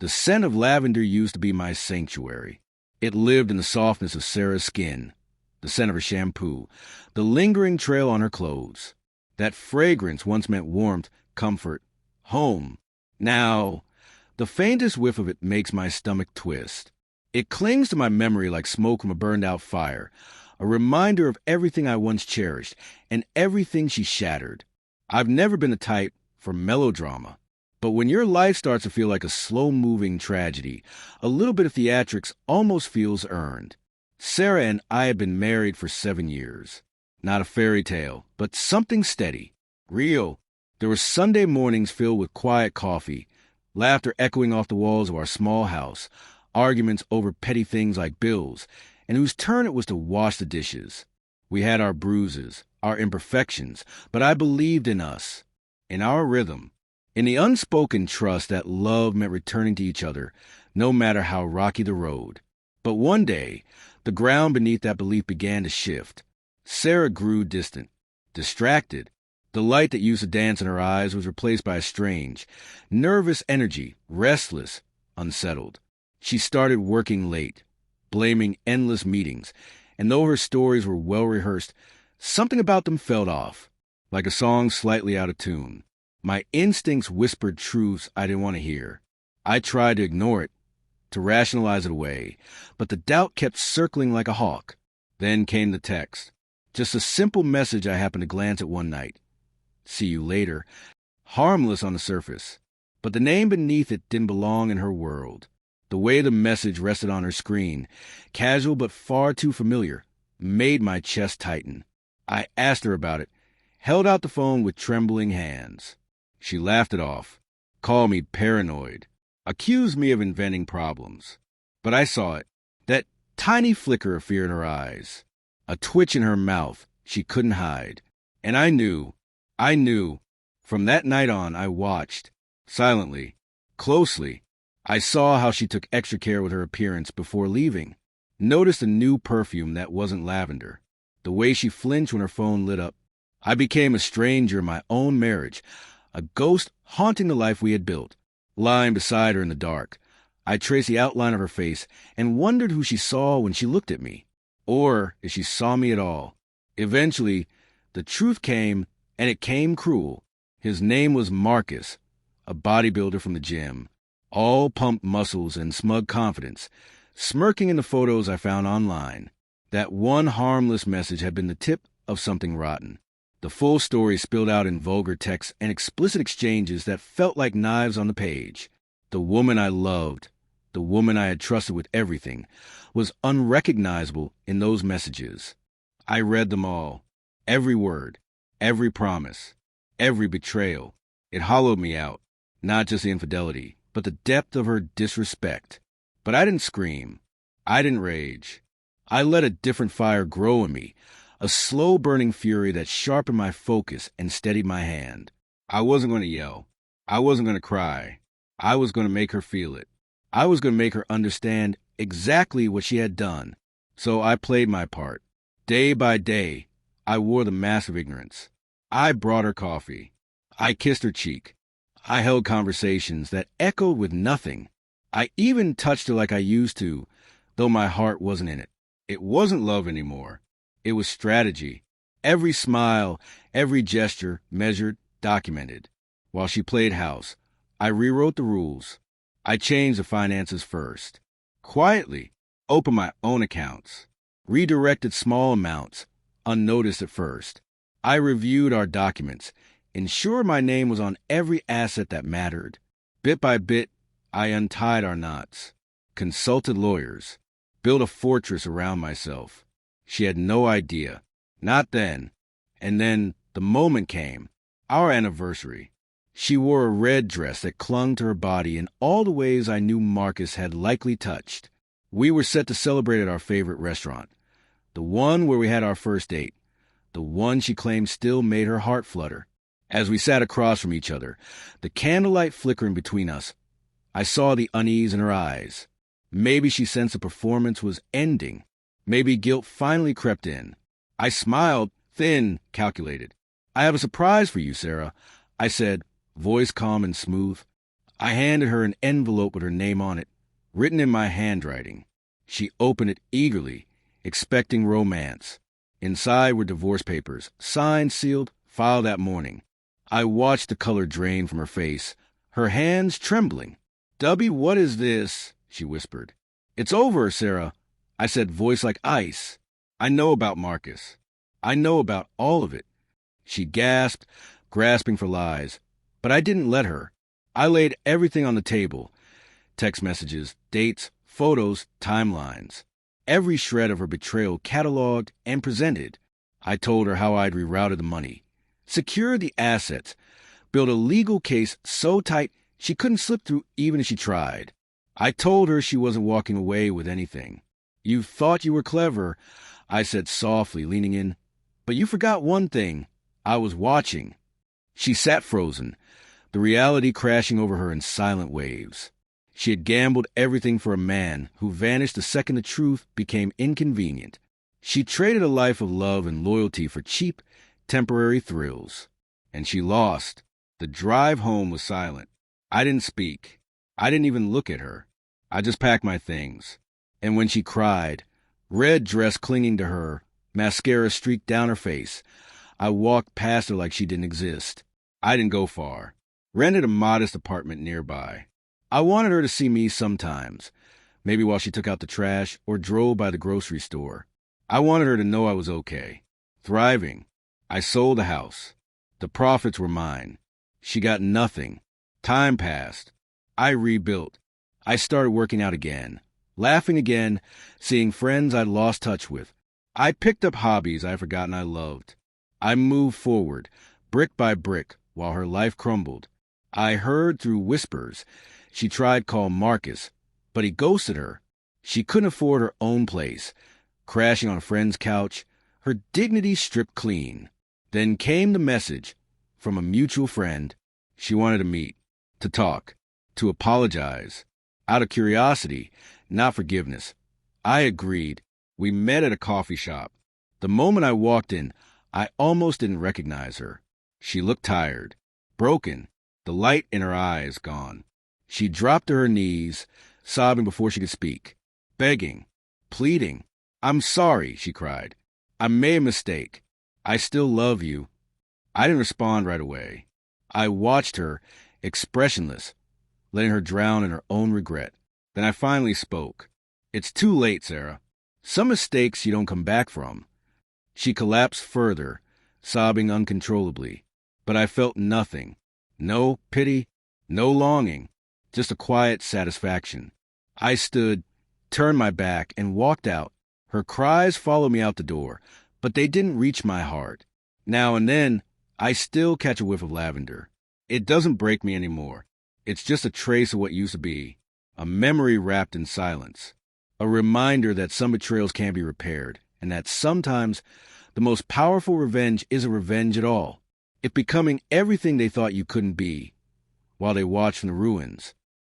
The scent of lavender used to be my sanctuary. It lived in the softness of Sarah's skin, the scent of her shampoo, the lingering trail on her clothes. That fragrance once meant warmth, comfort, home. Now, the faintest whiff of it makes my stomach twist. It clings to my memory like smoke from a burned-out fire, a reminder of everything I once cherished and everything she shattered. I've never been the type for melodrama, but when your life starts to feel like a slow-moving tragedy, a little bit of theatrics almost feels earned. Sarah and I had been married for 7 years. Not a fairy tale, but something steady, real. There were Sunday mornings filled with quiet coffee, laughter echoing off the walls of our small house, arguments over petty things like bills, and whose turn it was to wash the dishes. We had our bruises, our imperfections, but I believed in us, in our rhythm, in the unspoken trust that love meant returning to each other, no matter how rocky the road. But one day, the ground beneath that belief began to shift. Sarah grew distant, distracted. The light that used to dance in her eyes was replaced by a strange, nervous energy, restless, unsettled. She started working late, blaming endless meetings, and though her stories were well-rehearsed, something about them felt off, like a song slightly out of tune. My instincts whispered truths I didn't want to hear. I tried to ignore it, to rationalize it away, but the doubt kept circling like a hawk. Then came the text. Just a simple message I happened to glance at one night. See you later. Harmless on the surface, but the name beneath it didn't belong in her world. The way the message rested on her screen, casual but far too familiar, made my chest tighten. I asked her about it, held out the phone with trembling hands. She laughed it off, called me paranoid, accused me of inventing problems. But I saw it, that tiny flicker of fear in her eyes, a twitch in her mouth she couldn't hide. And I knew. From that night on, I watched, silently, closely. I saw how she took extra care with her appearance before leaving. Noticed a new perfume that wasn't lavender. The way she flinched when her phone lit up. I became a stranger in my own marriage, a ghost haunting the life we had built. Lying beside her in the dark, I traced the outline of her face and wondered who she saw when she looked at me, or if she saw me at all. Eventually, the truth came, and it came cruel. His name was Marcus, a bodybuilder from the gym. All pumped muscles and smug confidence, smirking in the photos I found online. That one harmless message had been the tip of something rotten. The full story spilled out in vulgar texts and explicit exchanges that felt like knives on the page. The woman I loved, the woman I had trusted with everything, was unrecognizable in those messages. I read them all. Every word, every promise, every betrayal. It hollowed me out, not just the infidelity, but the depth of her disrespect. But I didn't scream. I didn't rage. I let a different fire grow in me, a slow-burning fury that sharpened my focus and steadied my hand. I wasn't going to yell. I wasn't going to cry. I was going to make her feel it. I was going to make her understand exactly what she had done. So I played my part. Day by day, I wore the mask of ignorance. I brought her coffee. I kissed her cheek. I held conversations that echoed with nothing. I even touched her like I used to, though my heart wasn't in it. It wasn't love anymore. It was strategy. Every smile, every gesture, measured, documented. While she played house, I rewrote the rules. I changed the finances first. Quietly, opened my own accounts. Redirected small amounts, unnoticed at first. I reviewed our documents, ensured my name was on every asset that mattered. Bit by bit, I untied our knots, consulted lawyers, built a fortress around myself. She had no idea. Not then. And then the moment came, our anniversary. She wore a red dress that clung to her body in all the ways I knew Marcus had likely touched. We were set to celebrate at our favorite restaurant, the one where we had our first date, the one she claimed still made her heart flutter. As we sat across from each other, the candlelight flickering between us, I saw the unease in her eyes. Maybe she sensed the performance was ending. Maybe guilt finally crept in. I smiled, thin, calculated. "I have a surprise for you, Sarah," I said, voice calm and smooth. I handed her an envelope with her name on it, written in my handwriting. She opened it eagerly, expecting romance. Inside were divorce papers, signed, sealed, filed that morning. I watched the color drain from her face, her hands trembling. "Dubby, what is this?" she whispered. "It's over, Sarah," I said, voice like ice. "I know about Marcus. I know about all of it." She gasped, grasping for lies. But I didn't let her. I laid everything on the table. Text messages, dates, photos, timelines. Every shred of her betrayal cataloged and presented. I told her how I'd rerouted the money, secured the assets, built a legal case so tight she couldn't slip through even if she tried. I told her she wasn't walking away with anything. "You thought you were clever," I said softly, leaning in. "But you forgot one thing. I was watching." She sat frozen, the reality crashing over her in silent waves. She had gambled everything for a man who vanished the second the truth became inconvenient. She traded a life of love and loyalty for cheap, temporary thrills. And she lost. The drive home was silent. I didn't speak. I didn't even look at her. I just packed my things. And when she cried, red dress clinging to her, mascara streaked down her face, I walked past her like she didn't exist. I didn't go far. Rented a modest apartment nearby. I wanted her to see me sometimes, maybe while she took out the trash or drove by the grocery store. I wanted her to know I was okay, thriving. I sold the house. The profits were mine. She got nothing. Time passed. I rebuilt. I started working out again, laughing again, seeing friends I'd lost touch with. I picked up hobbies I'd forgotten I loved. I moved forward, brick by brick, while her life crumbled. I heard through whispers she tried call Marcus, but he ghosted her. She couldn't afford her own place, crashing on a friend's couch, her dignity stripped clean. Then came the message from a mutual friend. She wanted to meet, to talk, to apologize. Out of curiosity, not forgiveness. I agreed. We met at a coffee shop. The moment I walked in, I almost didn't recognize her. She looked tired, broken, the light in her eyes gone. She dropped to her knees, sobbing before she could speak, begging, pleading. "I'm sorry," she cried. "I made a mistake. I still love you." I didn't respond right away. I watched her, expressionless, letting her drown in her own regret. Then I finally spoke. "It's too late, Sarah. Some mistakes you don't come back from." She collapsed further, sobbing uncontrollably. But I felt nothing. No pity, no longing, just a quiet satisfaction. I stood, turned my back, and walked out. Her cries followed me out the door, but they didn't reach my heart. Now and then, I still catch a whiff of lavender. It doesn't break me anymore. It's just a trace of what used to be, a memory wrapped in silence, a reminder that some betrayals can't be repaired, and that sometimes the most powerful revenge isn't revenge at all. It's becoming everything they thought you couldn't be, while they watch from the ruins.